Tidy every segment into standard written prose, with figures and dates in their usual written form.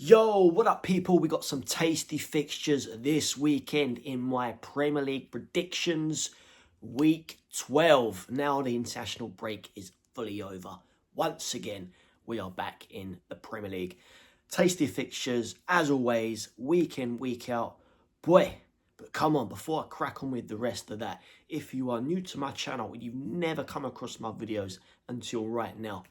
Yo, what up people? We got some tasty fixtures this weekend in my Premier League predictions. Week 12. Now the international break is fully over. Once again, we are back in the Premier League. Tasty fixtures, as always, week in, week out. Boy, but come on, before I crack on with the rest of that, if you are new to my channel and you've never come across my videos until right now,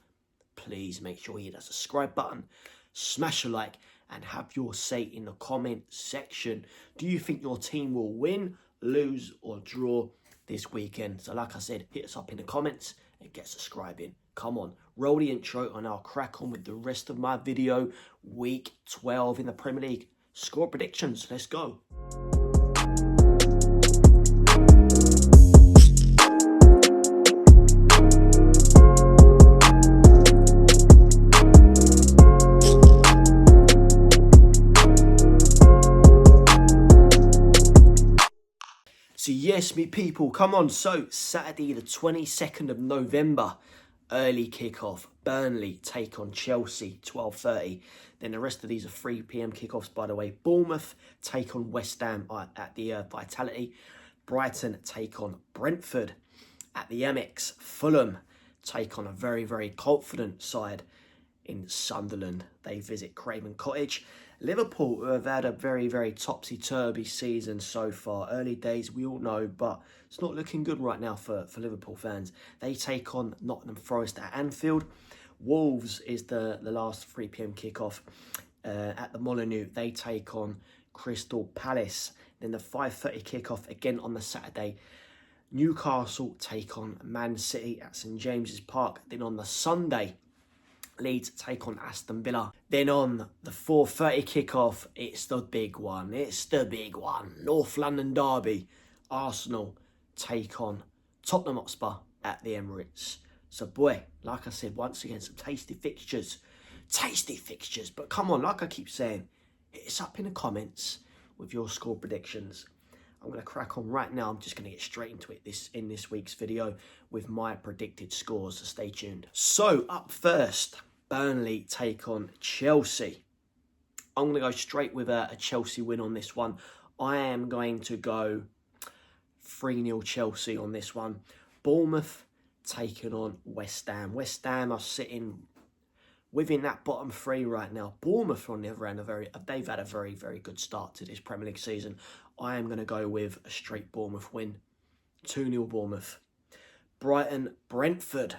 please make sure you hit that subscribe button, smash a like, and have your say in the comment section. Do you think your team will win, lose, or draw this weekend? So like I said, hit us up in the comments and get subscribing. Come on, roll the intro and I'll crack on with the rest of my video. Week 12 in the Premier League. Score predictions, let's go. So yes, me people, come on. So Saturday the 22nd of November, early kickoff. Burnley take on Chelsea, 12:30. Then the rest of these are 3 p.m. kickoffs, by the way. Bournemouth take on West Ham at the Vitality. Brighton take on Brentford at the Amex. Fulham take on a very, very confident side in Sunderland. They visit Craven Cottage. Liverpool, who have had a very, very topsy-turvy season so far. Early days, we all know, but it's not looking good right now for Liverpool fans. They take on Nottingham Forest at Anfield. Wolves is the last 3 p.m. kickoff at the Molineux. They take on Crystal Palace. Then the 5:30 kickoff again on the Saturday. Newcastle take on Man City at St James's Park. Then on the Sunday, Leeds take on Aston Villa. Then on the 4:30 kickoff, it's the big one. It's the big one. North London derby. Arsenal take on Tottenham Hotspur at the Emirates. So boy, like I said, once again, some tasty fixtures. Tasty fixtures. But come on, like I keep saying, hit us up in the comments with your score predictions. I'm going to crack on right now. I'm just going to get straight into it in this week's video with my predicted scores. So stay tuned. So up first, Burnley take on Chelsea. I'm going to go straight with a Chelsea win on this one. I am going to go 3-0 Chelsea on this one. Bournemouth taking on West Ham. West Ham are sitting within that bottom 3 right now. Bournemouth, on the other hand, they've had a very, very good start to this Premier League season. I am going to go with a straight Bournemouth win. 2-0 Bournemouth. Brighton, Brentford.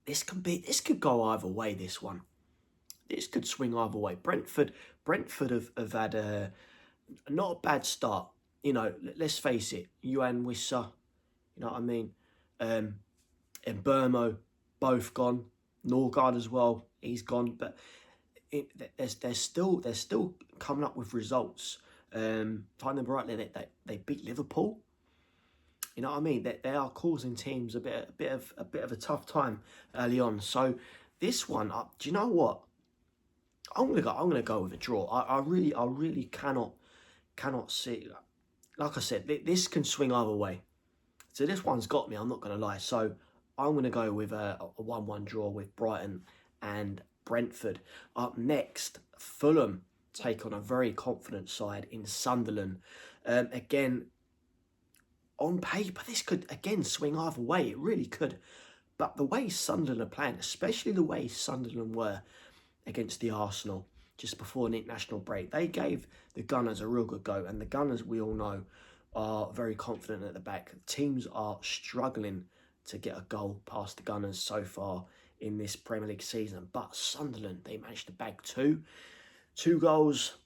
This could go either way, this one. This could swing either way. Brentford have had a not a bad start. You know, let's face it. Johan Wissa, you know what I mean? And Burmo, both gone. Norgard as well, he's gone. But they're still coming up with results. If I remember rightly, they beat Liverpool. You know what I mean? They are causing teams a bit of a tough time early on. So this one, do you know what? I'm gonna go with a draw. I really cannot see. Like I said, this can swing either way. So this one's got me. I'm not gonna lie. So I'm gonna go with a 1-1 draw with Brighton and Brentford. Up next, Fulham take on a very confident side in Sunderland. Again, on paper, this could, again, swing either way. It really could. But the way Sunderland are playing, especially the way Sunderland were against the Arsenal just before an international break, they gave the Gunners a real good go. And the Gunners, we all know, are very confident at the back. Teams are struggling to get a goal past the Gunners so far in this Premier League season. But Sunderland, they managed to bag two goals.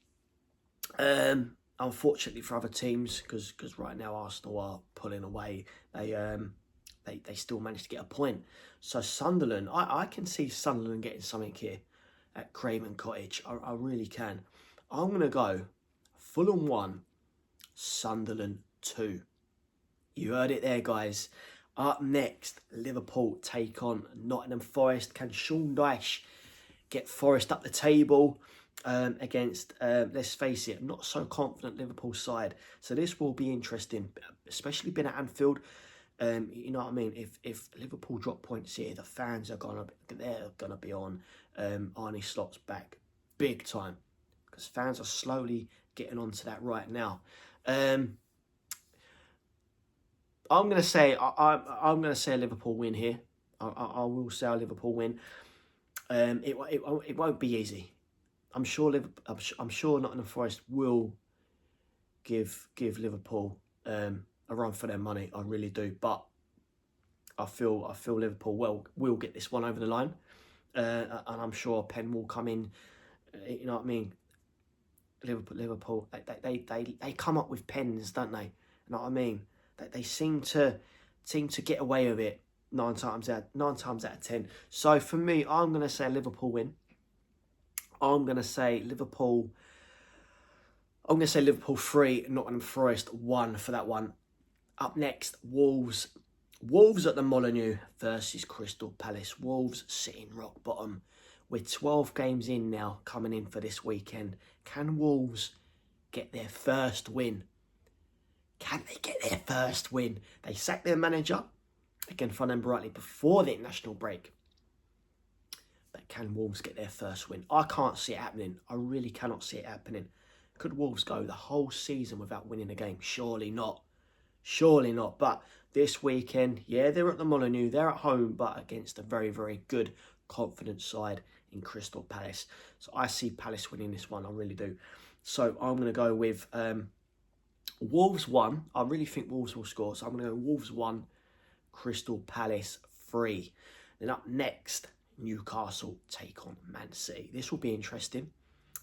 Unfortunately for other teams, because right now Arsenal are pulling away, they still managed to get a point. So Sunderland, I can see Sunderland getting something here at Craven Cottage. I really can. I'm going to go Fulham 1, Sunderland 2. You heard it there, guys. Up next, Liverpool take on Nottingham Forest. Can Sean Dyche get Forest up the table against, let's face it, not so confident Liverpool side? So this will be interesting, especially being at Anfield. You know what I mean? If Liverpool drop points here, the fans are gonna be on Arne Slot's back. big time, because fans are slowly getting onto that right now. I'm gonna say I'm gonna say a Liverpool win here. I will say a Liverpool win. It won't be easy. I'm sure Nottingham Forest will give Liverpool a run for their money. I really do, but I feel Liverpool will get this one over the line, and I'm sure Penn will come in. You know what I mean? Liverpool, they come up with pens, don't they? You know what I mean? They seem to get away with it 9 times out of 10. So for me, I'm gonna say Liverpool win. I'm gonna say Liverpool 3, Nottingham Forest 1 for that one. Up next, Wolves at the Molineux versus Crystal Palace. Wolves sitting rock bottom. We're 12 games in now, coming in for this weekend. Can Wolves get their first win? Can they get their first win? They sacked their manager, again, if I remember rightly, before the international break. But can Wolves get their first win? I can't see it happening. I really cannot see it happening. Could Wolves go the whole season without winning a game? Surely not. Surely not. But this weekend, yeah, they're at the Molineux. They're at home, but against a very, very good, confident side in Crystal Palace. So I see Palace winning this one. I really do. So I'm going to go with Wolves 1. I really think Wolves will score. So I'm going to go Wolves 1, Crystal Palace 3. Then up next, Newcastle take on Man City. This will be interesting,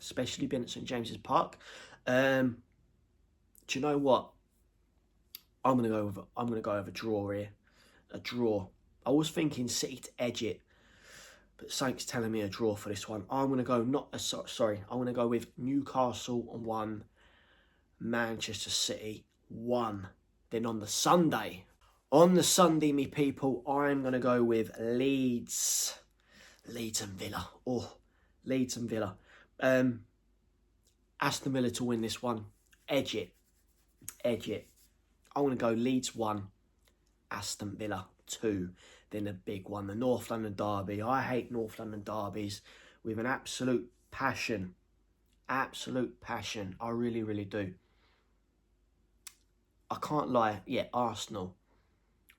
especially being at St James's Park. Do you know what? I'm gonna go with a draw here. A draw. I was thinking City to edge it, but Saints telling me a draw for this one. I'm gonna go I'm gonna go with Newcastle 1, Manchester City 1. Then on the Sunday, me people, I'm gonna go with Leeds and Villa. Leeds and Villa. Aston Villa to win this one. Edge it. I'm going to go Leeds 1, Aston Villa 2. Then a big one, the North London derby. I hate North London derbies with an absolute passion. I really, really do. I can't lie. Yeah, Arsenal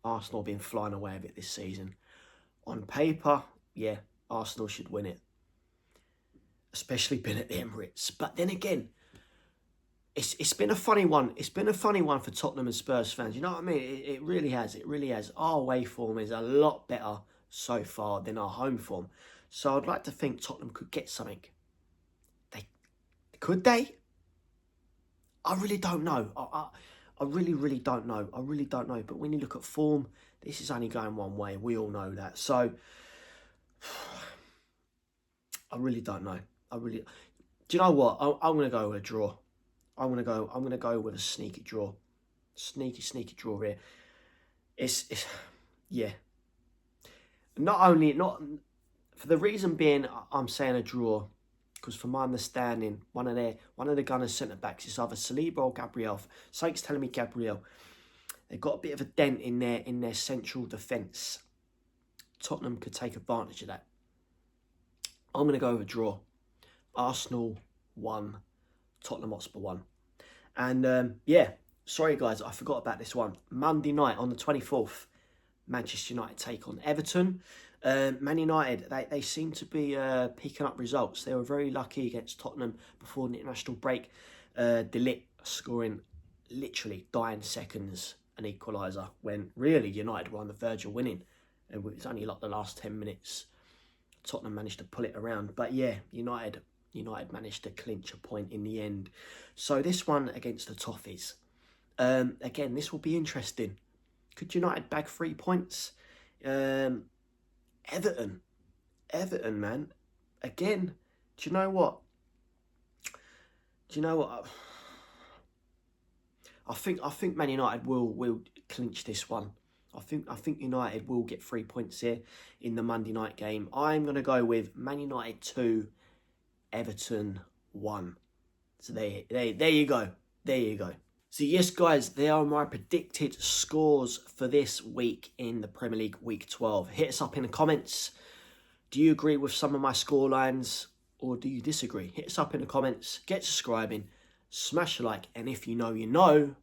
have been flying away with it this season. On paper, yeah, Arsenal should win it. Especially being at the Emirates. But then again, it's been a funny one. It's been a funny one for Tottenham and Spurs fans. You know what I mean? It really has. Our away form is a lot better so far than our home form. So I'd like to think Tottenham could get something. Could they? I really don't know. I really, really don't know. But when you look at form, this is only going one way. We all know that. So I really don't know. Do you know what? I'm going to go with a draw. I'm gonna go with a sneaky draw. Sneaky draw here. It's yeah. Not for the reason being I'm saying a draw, because from my understanding, one of the Gunners centre backs is either Saliba or Gabriel. Sake's telling me Gabriel. They've got a bit of a dent in their central defence. Tottenham could take advantage of that. I'm gonna go with a draw. Arsenal 1. Tottenham Hotspur 1. And yeah, sorry guys, I forgot about this one. Monday night on the 24th, Manchester United take on Everton. Man United, they seem to be picking up results. They were very lucky against Tottenham before the international break. De Ligt scoring literally dying seconds an equaliser when really United were on the verge of winning. And it was only like the last 10 minutes. Tottenham managed to pull it around. But yeah, United managed to clinch a point in the end. So this one against the Toffees. Again, this will be interesting. Could United bag 3 points? Everton, man. Again, do you know what? I think Man United will clinch this one. I think United will get 3 points here in the Monday night game. I'm going to go with Man United 2, Everton 1. So there you go. So yes, guys, they are my predicted scores for this week in the Premier League Week 12. Hit us up in the comments. Do you agree with some of my scorelines? or do you disagree? Hit us up in the comments, get subscribing, smash a like, and if you know, you know,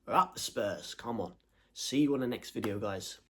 we're up the Spurs. Come on. See you on the next video, guys.